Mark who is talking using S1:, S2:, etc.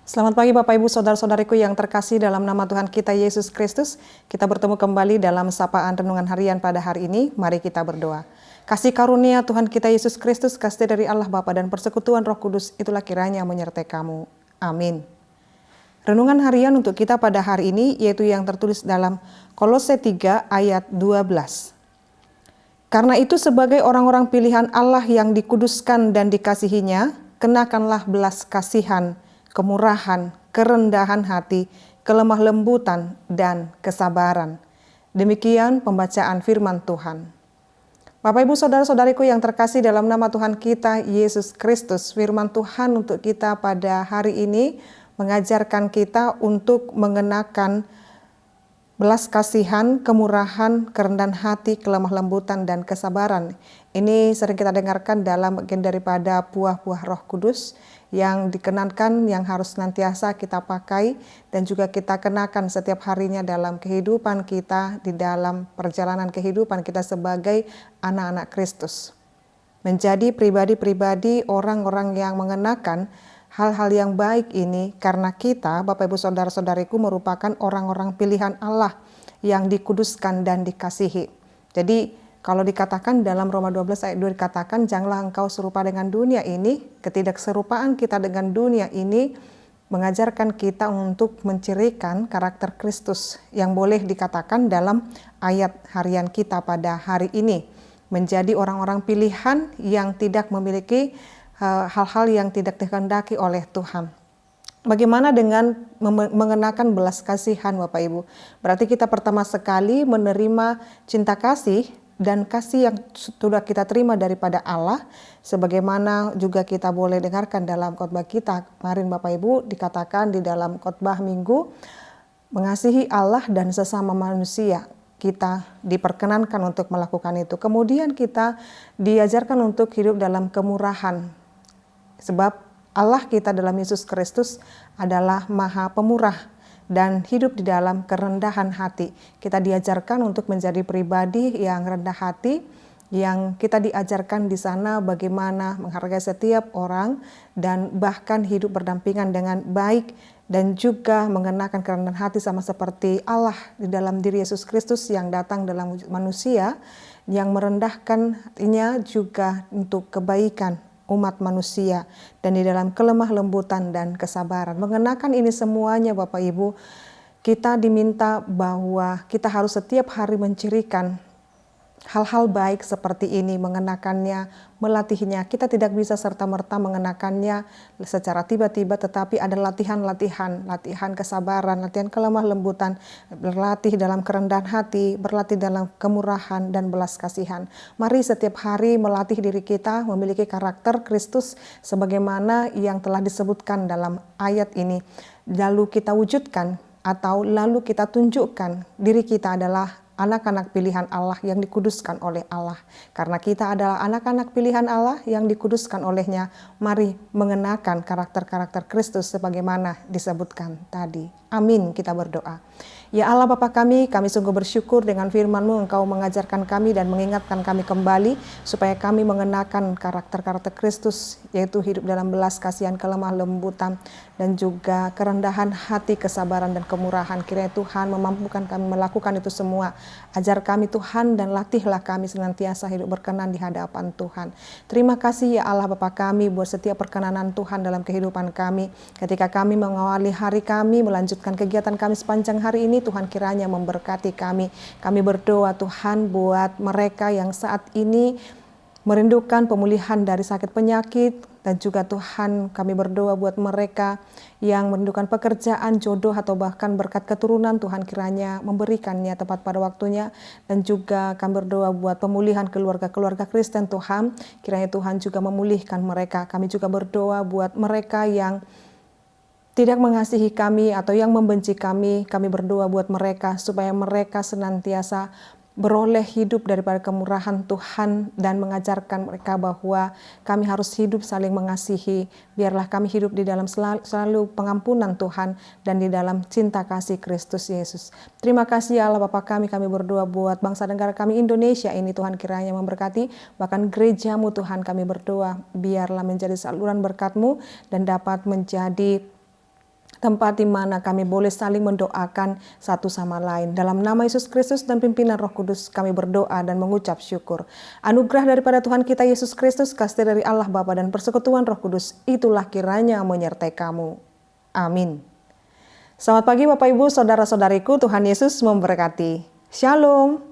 S1: Selamat pagi Bapak Ibu Saudara-saudariku yang terkasih dalam nama Tuhan kita Yesus Kristus. Kita bertemu kembali dalam sapaan renungan harian pada hari ini. Mari kita berdoa. Kasih karunia Tuhan kita Yesus Kristus, kasih dari Allah Bapa dan persekutuan Roh Kudus, itulah kiranya menyertai kamu. Amin. Renungan harian untuk kita pada hari ini yaitu yang tertulis dalam Kolose 3 ayat 12. Karena itu sebagai orang-orang pilihan Allah yang dikuduskan dan dikasihinya, kenakanlah belas kasihan, kemurahan, kerendahan hati, kelemah lembutan, dan kesabaran. Demikian pembacaan firman Tuhan. Bapak Ibu Saudara-saudariku yang terkasih dalam nama Tuhan kita Yesus Kristus, firman Tuhan untuk kita pada hari ini mengajarkan kita untuk mengenakan belas kasihan, kemurahan, kerendahan hati, kelemah lembutan, dan kesabaran. Ini sering kita dengarkan dalam bagian daripada buah-buah Roh Kudus yang dikenankan, yang harus senantiasa kita pakai dan juga kita kenakan setiap harinya dalam kehidupan kita, di dalam perjalanan kehidupan kita sebagai anak-anak Kristus. Menjadi pribadi-pribadi orang-orang yang mengenakan hal-hal yang baik ini karena kita, Bapak Ibu Saudara-saudariku, merupakan orang-orang pilihan Allah yang dikuduskan dan dikasihi. Jadi kalau dikatakan dalam Roma 12 ayat 2 dikatakan, janganlah engkau serupa dengan dunia ini. Ketidakserupaan kita dengan dunia ini mengajarkan kita untuk mencirikan karakter Kristus yang boleh dikatakan dalam ayat harian kita pada hari ini. Menjadi orang-orang pilihan yang tidak memiliki hal-hal yang tidak dikehendaki oleh Tuhan. Bagaimana dengan mengenakan belas kasihan Bapak Ibu? Berarti kita pertama sekali menerima cinta kasih dan kasih yang sudah kita terima daripada Allah, sebagaimana juga kita boleh dengarkan dalam khotbah kita kemarin Bapak Ibu, dikatakan di dalam khotbah minggu, mengasihi Allah dan sesama manusia. Kita diperkenankan untuk melakukan itu. Kemudian kita diajarkan untuk hidup dalam kemurahan, sebab Allah kita dalam Yesus Kristus adalah Maha Pemurah dan hidup di dalam kerendahan hati. Kita diajarkan untuk menjadi pribadi yang rendah hati, yang kita diajarkan di sana bagaimana menghargai setiap orang dan bahkan hidup berdampingan dengan baik dan juga mengenakan kerendahan hati sama seperti Allah di dalam diri Yesus Kristus yang datang dalam wujud manusia, yang merendahkan hatinya juga untuk kebaikan umat manusia dan di dalam kelemah lembutan dan kesabaran. Mengenakan ini semuanya Bapak Ibu, kita diminta bahwa kita harus setiap hari mencirikan hal-hal baik seperti ini, mengenakannya, melatihnya. Kita tidak bisa serta-merta mengenakannya secara tiba-tiba, tetapi ada latihan kesabaran, latihan kelemah lembutan, berlatih dalam kerendahan hati, berlatih dalam kemurahan dan belas kasihan. Mari setiap hari melatih diri kita memiliki karakter Kristus sebagaimana yang telah disebutkan dalam ayat ini. Lalu kita wujudkan atau lalu kita tunjukkan diri kita adalah anak-anak pilihan Allah yang dikuduskan oleh Allah. Karena kita adalah anak-anak pilihan Allah yang dikuduskan olehnya, mari mengenakan karakter-karakter Kristus sebagaimana disebutkan tadi. Amin, kita berdoa. Ya Allah Bapa kami sungguh bersyukur dengan firman-Mu, Engkau mengajarkan kami dan mengingatkan kami kembali supaya kami mengenakan karakter-karakter Kristus, yaitu hidup dalam belas kasihan, kelemah lembutan, dan juga kerendahan hati, kesabaran dan kemurahan. Kiranya Tuhan memampukan kami melakukan itu semua. Ajar kami Tuhan dan latihlah kami senantiasa hidup berkenan di hadapan Tuhan. Terima kasih ya Allah Bapa kami buat setiap perkenanan Tuhan dalam kehidupan kami. Ketika kami mengawali hari kami, melanjutkan kegiatan kami sepanjang hari ini, Tuhan kiranya memberkati kami. Kami berdoa Tuhan buat mereka yang saat ini merindukan pemulihan dari sakit penyakit, dan juga Tuhan kami berdoa buat mereka yang merindukan pekerjaan, jodoh atau bahkan berkat keturunan, Tuhan kiranya memberikannya tepat pada waktunya. Dan juga kami berdoa buat pemulihan keluarga-keluarga Kristen Tuhan, kiranya Tuhan juga memulihkan mereka. Kami juga berdoa buat mereka yang tidak mengasihi kami atau yang membenci kami berdoa buat mereka supaya mereka senantiasa beroleh hidup daripada kemurahan Tuhan dan mengajarkan mereka bahwa kami harus hidup saling mengasihi. Biarlah kami hidup di dalam selalu pengampunan Tuhan dan di dalam cinta kasih Kristus Yesus. Terima kasih ya Allah Bapa kami berdoa buat bangsa negara kami Indonesia ini, Tuhan kiranya memberkati, bahkan gerejamu Tuhan kami berdoa biarlah menjadi saluran berkat-Mu dan dapat menjadi tempat di mana kami boleh saling mendoakan satu sama lain. Dalam nama Yesus Kristus dan pimpinan Roh Kudus kami berdoa dan mengucap syukur. Anugerah daripada Tuhan kita Yesus Kristus, kasih dari Allah Bapa dan persekutuan Roh Kudus, itulah kiranya menyertai kamu. Amin. Selamat pagi Bapak Ibu, saudara-saudariku, Tuhan Yesus memberkati. Shalom.